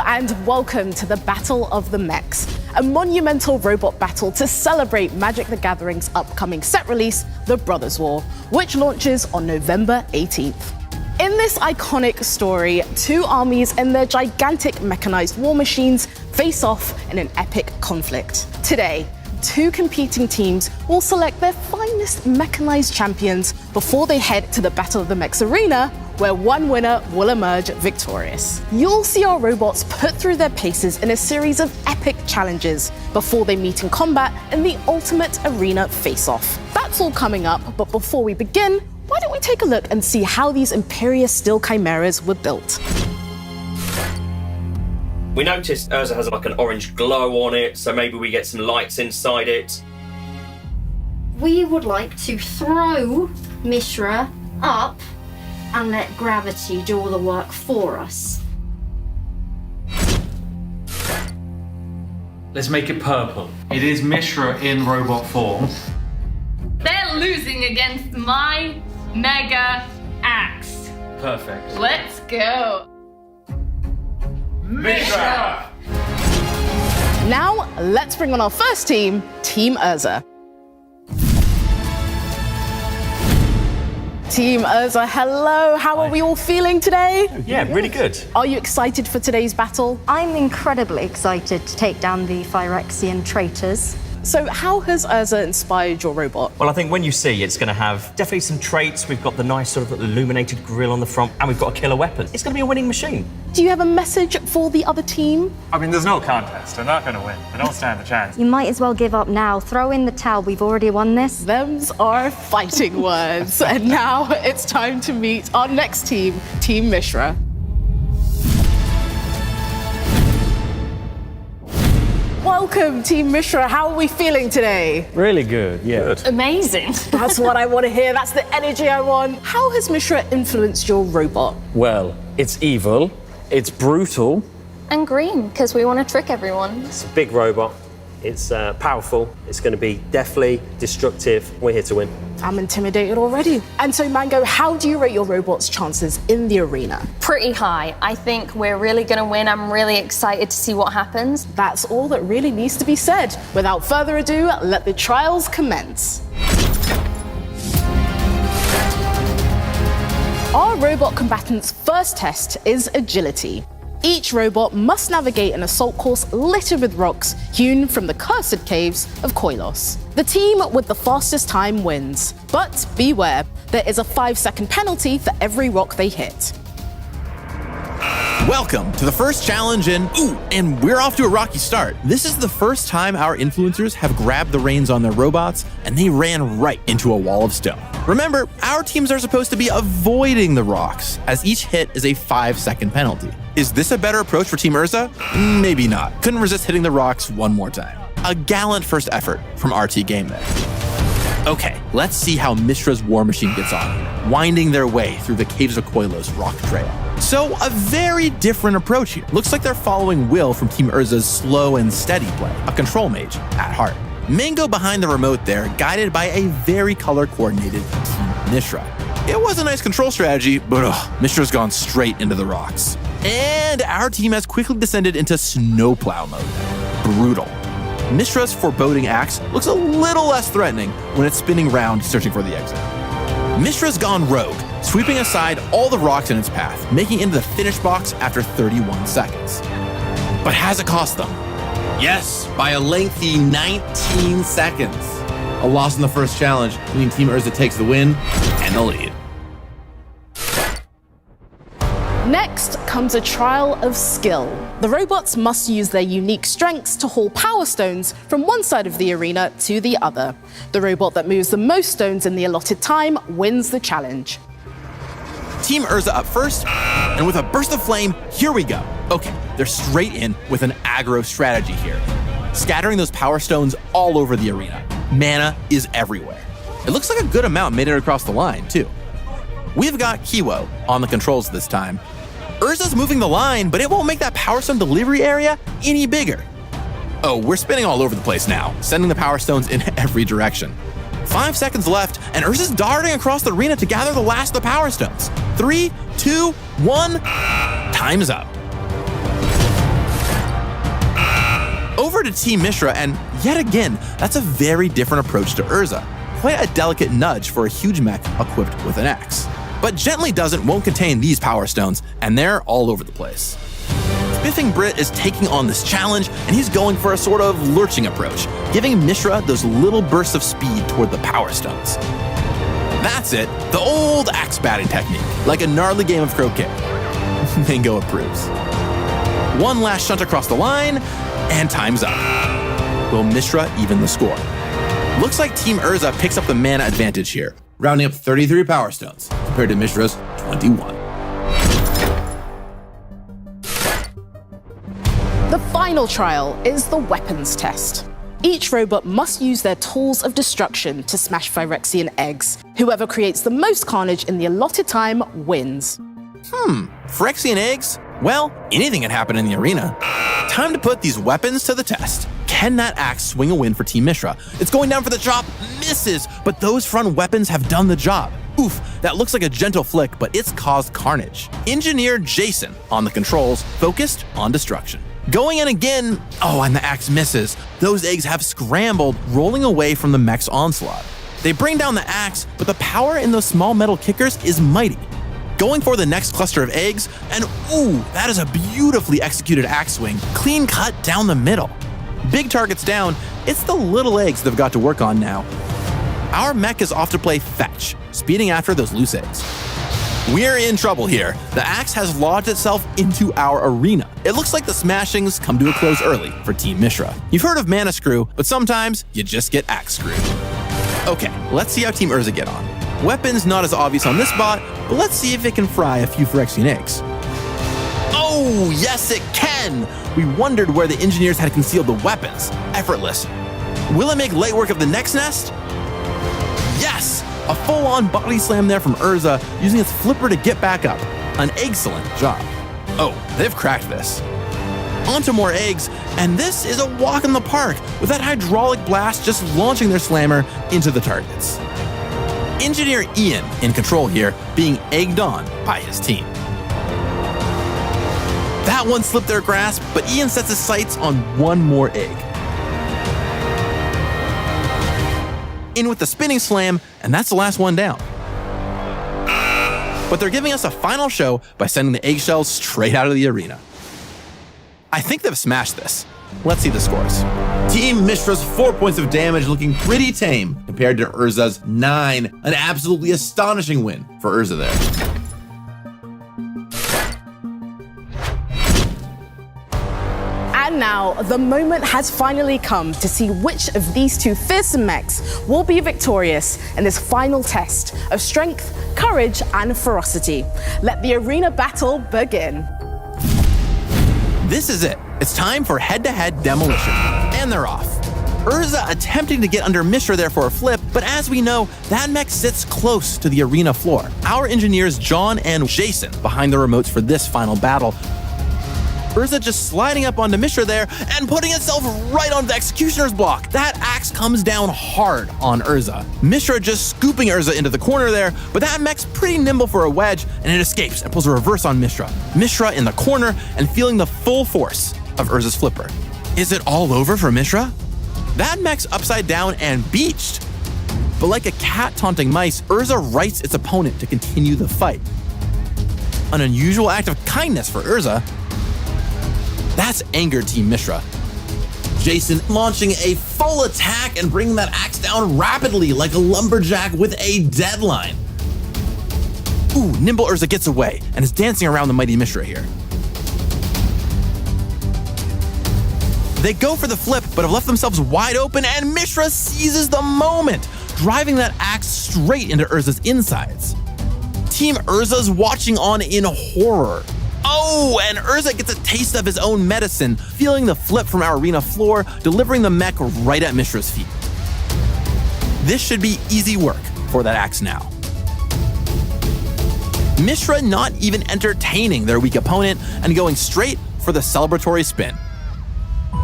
and welcome to the Battle of the Mechs, a monumental robot battle to celebrate Magic the Gathering's upcoming set release, The Brothers' War, which launches on November 18th. In this iconic story, two armies and their gigantic mechanized war machines face off in an epic conflict. Today, two competing teams will select their finest mechanized champions before they head to the Battle of the Mechs arena, where one winner will emerge victorious. You'll see our robots put through their paces in a series of epic challenges before they meet in combat in the ultimate arena face-off. That's all coming up, but before we begin, why don't we take a look and see how these Imperious Steel Chimeras were built. We noticed Urza has like an orange glow on it, so maybe we get some lights inside it. We would like to throw Mishra up and let gravity do all the work for us. Let's make it purple. It is Mishra in robot form. They're losing against my mega axe. Perfect. Let's go. Mishra! Now, let's bring on our first team, Team Urza. Team Urza, hello. How are we all feeling today? Yeah, really good. Are you excited for today's battle? I'm incredibly excited to take down the Phyrexian traitors. So how has Urza inspired your robot? Well, I think when you see it's going to have definitely some traits. We've got the nice sort of illuminated grille on the front, and we've got a killer weapon. It's going to be a winning machine. Do you have a message for the other team? I mean, there's no contest. They're not going to win. They don't stand a chance. You might as well give up now. Throw in the towel. We've already won this. Them's are fighting words. And now it's time to meet our next team, Team Mishra. Welcome, Team Mishra. How are we feeling today? Really good, yeah. Good. Amazing. That's what I want to hear. That's the energy I want. How has Mishra influenced your robot? Well, it's evil, it's brutal. And green, because we want to trick everyone. It's a big robot. It's powerful. It's going to be deathly destructive. We're here to win. I'm intimidated already. And so, Mango, how do you rate your robot's chances in the arena? Pretty high. I think we're really going to win. I'm really excited to see what happens. That's all that really needs to be said. Without further ado, let the trials commence. Our robot combatant's first test is agility. Each robot must navigate an assault course littered with rocks hewn from the cursed caves of Koilos. The team with the fastest time wins. But beware, there is a 5-second penalty for every rock they hit. Welcome to the first challenge and we're off to a rocky start. This is the first time our influencers have grabbed the reins on their robots and they ran right into a wall of stone. Remember, our teams are supposed to be avoiding the rocks, as each hit is a 5-second penalty. Is this a better approach for Team Urza? Maybe not. Couldn't resist hitting the rocks one more time. A gallant first effort from RT Game there. Okay, let's see how Mishra's war machine gets on, winding their way through the Caves of Koilos rock trail. So, a very different approach here. Looks like they're following Will from Team Urza's slow and steady play, a control mage at heart. Mango behind the remote there, guided by a very color-coordinated Team Mishra. It was a nice control strategy, but Mishra's gone straight into the rocks. And our team has quickly descended into snowplow mode. Brutal. Mishra's foreboding axe looks a little less threatening when it's spinning round searching for the exit. Mishra's gone rogue, sweeping aside all the rocks in its path, making it into the finish box after 31 seconds. But has it cost them? Yes, by a lengthy 19 seconds. A loss in the first challenge, meaning Team Urza takes the win and the lead. Next comes a trial of skill. The robots must use their unique strengths to haul power stones from one side of the arena to the other. The robot that moves the most stones in the allotted time wins the challenge. Team Urza up first, and with a burst of flame, here we go. Okay, they're straight in with an aggro strategy here, scattering those power stones all over the arena. Mana is everywhere. It looks like a good amount made it across the line, too. We've got Kiwo on the controls this time. Urza's moving the line, but it won't make that power stone delivery area any bigger. Oh, we're spinning all over the place now, sending the power stones in every direction. 5 seconds left, and Urza's darting across the arena to gather the last of the power stones. 3, 2, 1, time's up. Over to Team Mishra, and yet again, that's a very different approach to Urza. Quite a delicate nudge for a huge mech equipped with an axe. But Gently Doesn't won't contain these power stones, and they're all over the place. Spiffing Brit is taking on this challenge, and he's going for a sort of lurching approach, giving Mishra those little bursts of speed toward the power stones. That's it, the old axe batting technique, like a gnarly game of croquet. Mango approves. One last shunt across the line, and time's up. Will Mishra even the score? Looks like Team Urza picks up the mana advantage here, rounding up 33 power stones compared to Mishra's 21. The final trial is the weapons test. Each robot must use their tools of destruction to smash Phyrexian eggs. Whoever creates the most carnage in the allotted time wins. Phyrexian eggs? Well, anything can happen in the arena. Time to put these weapons to the test. Can that axe swing a win for Team Mishra? It's going down for the chop, misses, but those front weapons have done the job. Oof, that looks like a gentle flick, but it's caused carnage. Engineer Jason on the controls, focused on destruction. Going in again, and the axe misses. Those eggs have scrambled, rolling away from the mech's onslaught. They bring down the axe, but the power in those small metal kickers is mighty. Going for the next cluster of eggs, and that is a beautifully executed axe swing, clean cut down the middle. Big targets down, it's the little eggs they've got to work on now. Our mech is off to play fetch, speeding after those loose eggs. We're in trouble here. The axe has lodged itself into our arena. It looks like the smashings come to a close early for Team Mishra. You've heard of mana screw, but sometimes you just get axe screwed. Okay, let's see how Team Urza get on. Weapons not as obvious on this bot, but let's see if it can fry a few Phyrexian eggs. Oh, yes it can! We wondered where the engineers had concealed the weapons. Effortless. Will it make light work of the next nest? Yes! A full-on body slam there from Urza, using its flipper to get back up. An excellent job. Oh, they've cracked this. Onto more eggs, and this is a walk in the park, with that hydraulic blast just launching their slammer into the targets. Engineer Ian in control here, being egged on by his team. That one slipped their grasp, but Ian sets his sights on one more egg. In with the spinning slam, and that's the last one down. But they're giving us a final show by sending the eggshells straight out of the arena. I think they've smashed this. Let's see the scores. Team Mishra's 4 points of damage looking pretty tame compared to Urza's 9. An absolutely astonishing win for Urza there. And now, the moment has finally come to see which of these two fearsome mechs will be victorious in this final test of strength, courage, and ferocity. Let the arena battle begin. This is it. It's time for head-to-head demolition. And they're off. Urza attempting to get under Mishra there for a flip, but as we know, that mech sits close to the arena floor. Our engineers John and Jason behind the remotes for this final battle. Urza just sliding up onto Mishra there and putting itself right onto the executioner's block. That axe comes down hard on Urza. Mishra just scooping Urza into the corner there, but that mech's pretty nimble for a wedge, and it escapes and pulls a reverse on Mishra. Mishra in the corner and feeling the full force of Urza's flipper. Is it all over for Mishra? That mech's upside down and beached. But like a cat taunting mice, Urza rights its opponent to continue the fight. An unusual act of kindness for Urza. That's angered Team Mishra. Jason launching a full attack and bringing that axe down rapidly like a lumberjack with a deadline. Ooh, nimble Urza gets away and is dancing around the mighty Mishra here. They go for the flip, but have left themselves wide open, and Mishra seizes the moment, driving that axe straight into Urza's insides. Team Urza's watching on in horror. Oh, and Urza gets a taste of his own medicine, feeling the flip from our arena floor, delivering the mech right at Mishra's feet. This should be easy work for that axe now. Mishra not even entertaining their weak opponent and going straight for the celebratory spin.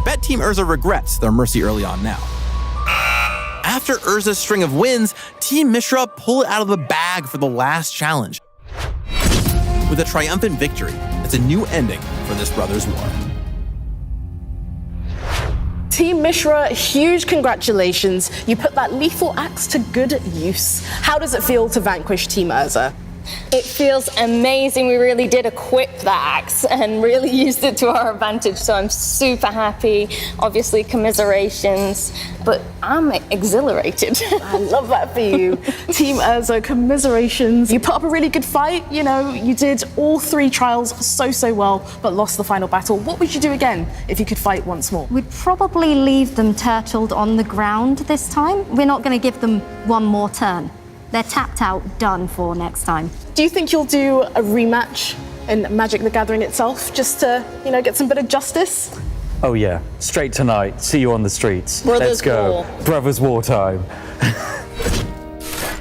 Bet Team Urza regrets their mercy early on now. After Urza's string of wins, Team Mishra pull it out of the bag for the last challenge. With a triumphant victory, it's a new ending for this brothers' war. Team Mishra, huge congratulations. You put that lethal axe to good use. How does it feel to vanquish Team Urza? It feels amazing. We really did equip that axe and really used it to our advantage. So I'm super happy. Obviously, commiserations, but I'm exhilarated. I love that for you. Team Urza, commiserations. You put up a really good fight. You know, you did all 3 trials so well, but lost the final battle. What would you do again if you could fight once more? We'd probably leave them turtled on the ground this time. We're not going to give them one more turn. They're tapped out, done for next time. Do you think you'll do a rematch in Magic the Gathering itself, just to, you know, get some bit of justice? Oh yeah, straight tonight. See you on the streets. Brothers Let's go. War. Brothers War time.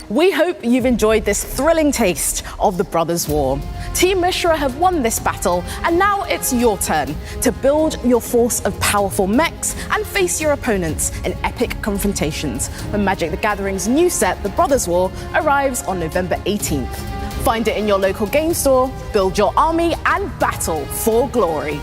We hope you've enjoyed this thrilling taste of the Brothers War. Team Mishra have won this battle, and now it's your turn to build your force of powerful mechs and face your opponents in epic confrontations when Magic the Gathering's new set, the Brothers War, arrives on November 18th. Find it in your local game store, build your army, and battle for glory.